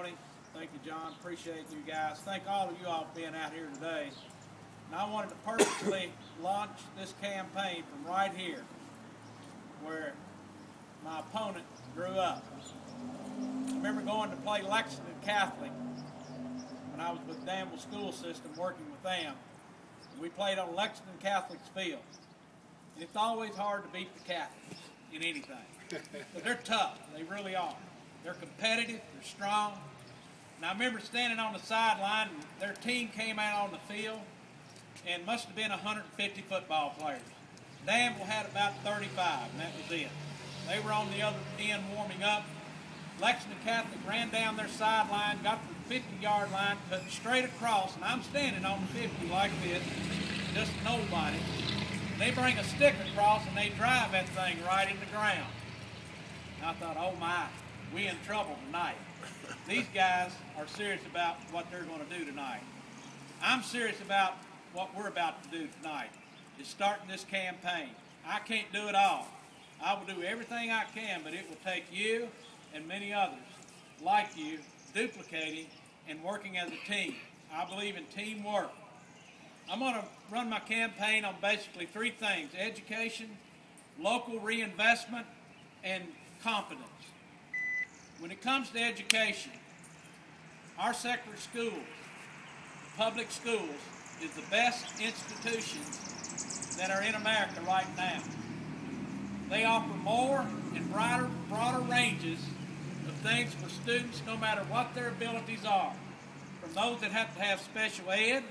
Tony. Thank you, John. Appreciate you guys. Thank all of you all for being out here today. And I wanted to purposely launch this campaign from right here, where my opponent grew up. I remember going to play Lexington Catholic when I was with Danville School System, working with them. We played on Lexington Catholic's field. It's always hard to beat the Catholics in anything. But they're tough. They really are. They're competitive. They're strong. And I remember standing on the sideline, and their team came out on the field, and must have been 150 football players. Danville had about 35, and that was it. They were on the other end warming up. Lexington Catholic ran down their sideline, got to the 50-yard line, cut straight across, and I'm standing on the 50 like this, just nobody. They bring a stick across, and they drive that thing right in the ground. And I thought, oh my, we in trouble tonight. These guys are serious about what they're going to do tonight. I'm serious about what we're about to do tonight, is starting this campaign. I can't do it all. I will do everything I can, but it will take you and many others like you duplicating and working as a team. I believe in teamwork. I'm going to run my campaign on basically three things: education, local reinvestment, and confidence. When it comes to education, our sector of schools, public schools, is the best institutions that are in America right now. They offer more and broader ranges of things for students, no matter what their abilities are. From those that have to have special ed,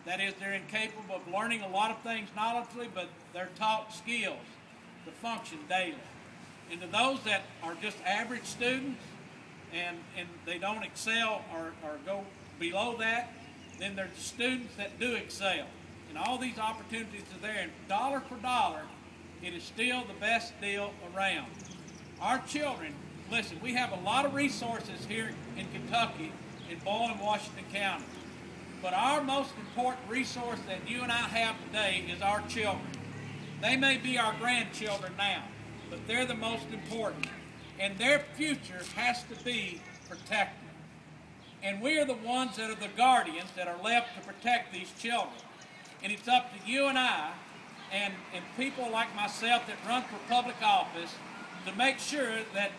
that is, they're incapable of learning a lot of things knowledgeably, but they're taught skills to function daily. And to those that are just average students and they don't excel or go below that, then there's students that do excel. And all these opportunities are there, and dollar for dollar, it is still the best deal around. Our children, listen, we have a lot of resources here in Kentucky, in Boyle and Washington County. But our most important resource that you and I have today is our children. They may be our grandchildren now, but they're the most important. And their future has to be protected. And we are the ones that are the guardians that are left to protect these children. And it's up to you and I and people like myself that run for public office to make sure that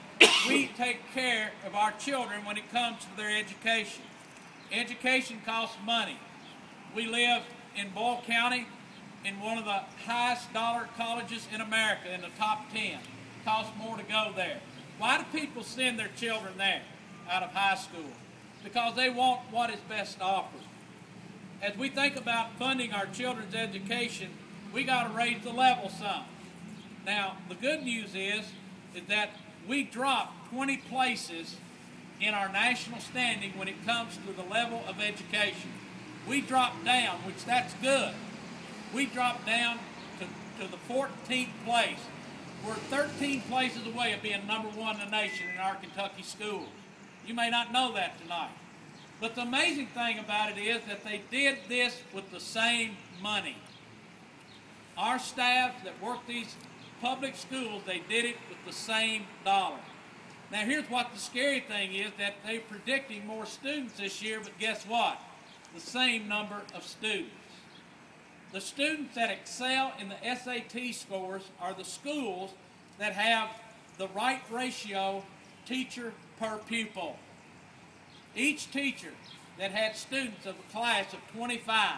we take care of our children when it comes to their education. Education costs money. We live in Boyle County in one of the highest dollar colleges in America, in the top 10. It costs more to go there. Why do people send their children there out of high school? Because they want what is best offered. As we think about funding our children's education, we got to raise the level some. Now, the good news is that we dropped 20 places in our national standing when it comes to the level of education. We dropped down, which that's good. We dropped down to the 14th place. We're 13 places away of being number one in the nation in our Kentucky schools. You may not know that tonight. But the amazing thing about it is that they did this with the same money. Our staff that work these public schools, they did it with the same dollar. Now here's what the scary thing is, that they're predicting more students this year, but guess what? The same number of students. The students that excel in the SAT scores are the schools that have the right ratio teacher per pupil. Each teacher that had students of a class of 25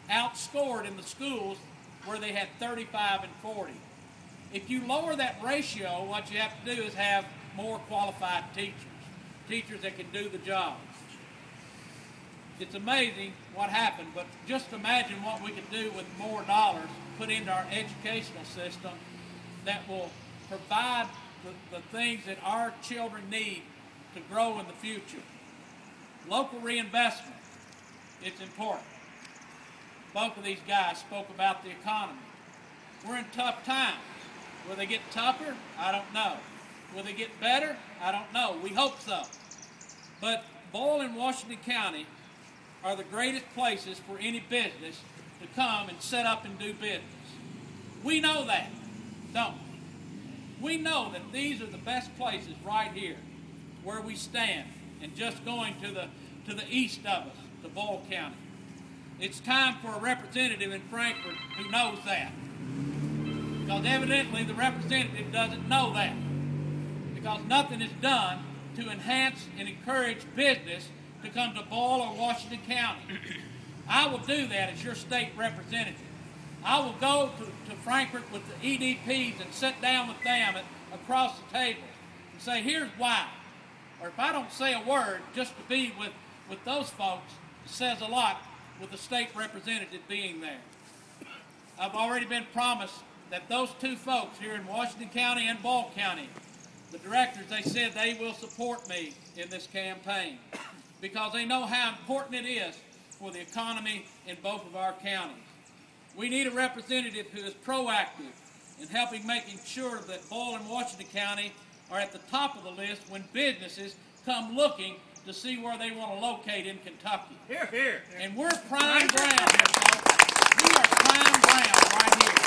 outscored in the schools where they had 35 and 40. If you lower that ratio, what you have to do is have more qualified teachers that can do the job. It's amazing what happened, but just imagine what we could do with more dollars put into our educational system that will provide the things that our children need to grow in the future. Local reinvestment, it's important. Both of these guys spoke about the economy. We're in tough times. Will they get tougher? I don't know. Will they get better? I don't know. We hope so. But Boyle and Washington County are the greatest places for any business to come and set up and do business. We know that, don't we? We know that these are the best places right here where we stand. and just going to the east of us, to Boyle County. It's time for a representative in Frankfort who knows that. Because evidently the representative doesn't know that. Because nothing is done to enhance and encourage business to come to Boyle or Washington County. I will do that as your state representative. I will go to Frankfort with the EDPs and sit down with them across the table and say, here's why. Or if I don't say a word, just to be with those folks, it says a lot with the state representative being there. I've already been promised that those two folks here in Washington County and Boyle County, the directors, they said they will support me in this campaign because they know how important it is for the economy in both of our counties. We need a representative who is proactive in making sure that Boyle and Washington County are at the top of the list when businesses come looking to see where they want to locate in Kentucky. Here, here. And we're prime ground here, folks. We are prime ground right here.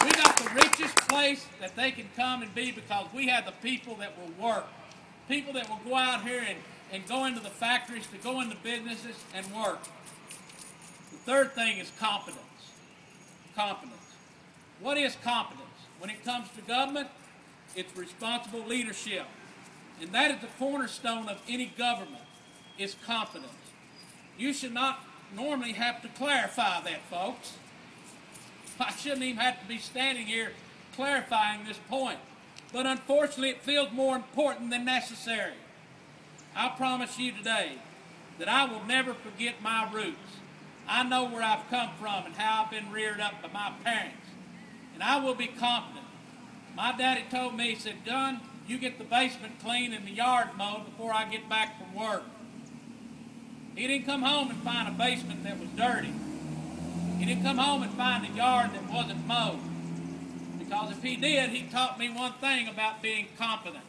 We got the richest place that they can come and be because we have the people that will work. People that will go out here and go into the factories, to go into businesses and work. The third thing is competence. Competence. What is competence? When it comes to government, it's responsible leadership. And that is the cornerstone of any government, is competence. You should not normally have to clarify that, folks. I shouldn't even have to be standing here clarifying this point. But unfortunately, it feels more important than necessary. I promise you today that I will never forget my roots. I know where I've come from and how I've been reared up by my parents. And I will be competent. My daddy told me, he said, Gun, you get the basement clean and the yard mowed before I get back from work. He didn't come home and find a basement that was dirty. He didn't come home and find a yard that wasn't mowed. Because if he did, he taught me one thing about being competent.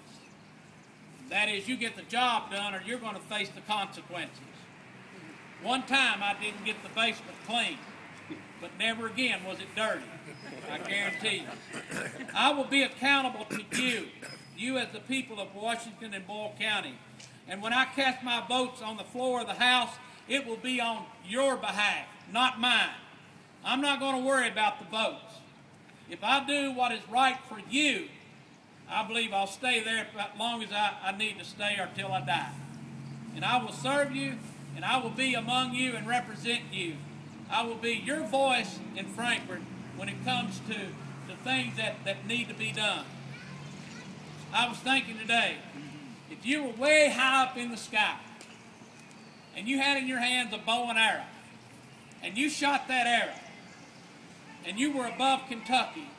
That is, you get the job done or you're going to face the consequences. One time I didn't get the basement clean, but never again was it dirty. I guarantee you. I will be accountable to you as the people of Washington and Boyle County. And when I cast my votes on the floor of the House, it will be on your behalf, not mine. I'm not going to worry about the votes. If I do what is right for you, I believe I'll stay there for as long as I need to stay or till I die. And I will serve you, and I will be among you and represent you. I will be your voice in Frankfort when it comes to things that need to be done. I was thinking today, if you were way high up in the sky, and you had in your hands a bow and arrow, and you shot that arrow, and you were above Kentucky,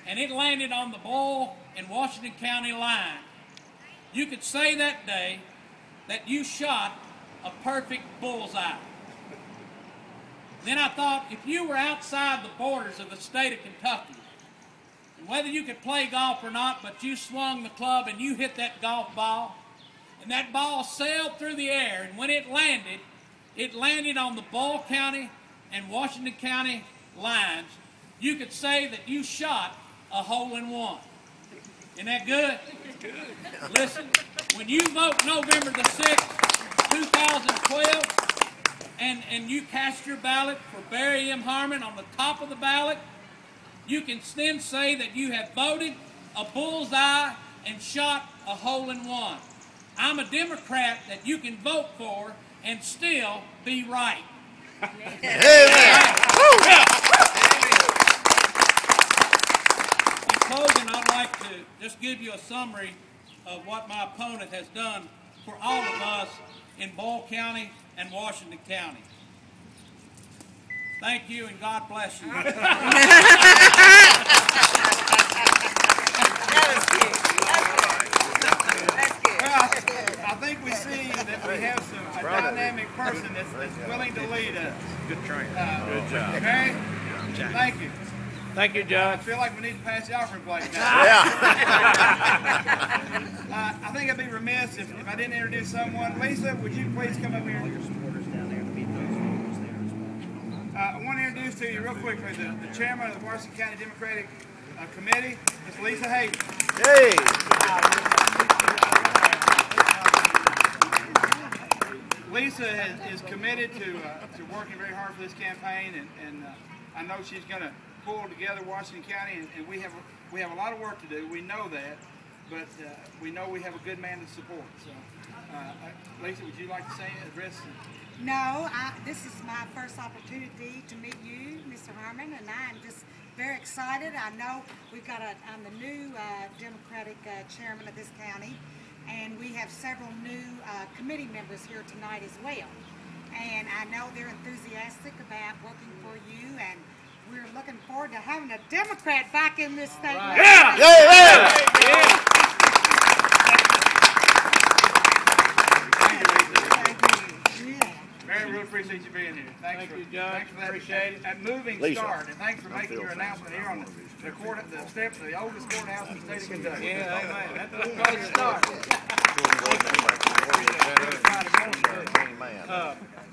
and it landed on the Boyle and Washington County line, you could say that day that you shot a perfect bullseye. Then I thought, if you were outside the borders of the state of Kentucky, and whether you could play golf or not, but you swung the club and you hit that golf ball, and that ball sailed through the air, and when it landed on the Boyle County and Washington County lines, you could say that you shot a hole-in-one. Isn't that good? Good. Listen, when you vote November the 6th, 2012, and you cast your ballot for Barry M. Harmon on the top of the ballot, you can then say that you have voted a bullseye and shot a hole-in-one. I'm a Democrat that you can vote for and still be right. Amen. In closing, I'd like to just give you a summary of what my opponent has done for all of us in Boyle County and Washington County. Thank you and God bless you. That was cute. That's good. Well, I think we see that we have a dynamic person that's willing to lead us. Good training. Good job. Okay? Thank you. Thank you, I Judge. feel like we need to pass the offering plate now. Yeah. I think I'd be remiss if I didn't introduce someone. Lisa, would you please come up here? I want to introduce to you real quickly the chairman of the Washington County Democratic Committee, Ms. Lisa Hayden. Hey. Lisa is committed to working very hard for this campaign, and I know she's going to pull together Washington County, and we have a lot of work to do. We know that, but we know we have a good man to support. So, Lisa, would you like to say address? No, this is my first opportunity to meet you, Mr. Harmon, and I'm just very excited. I know I'm the new Democratic chairman of this county, and we have several new committee members here tonight as well. And I know they're enthusiastic about working for you, and we're looking forward to having a Democrat back in this state. Right. Yeah! Yeah! Mary, really appreciate you being here. Thank you, Judge. Thanks for that, Appreciate it. that moving Lisa. start, and thanks for making your announcement here on the steps of the oldest courthouse in the state of Kentucky. Yeah, amen. That's a great start. Thank you.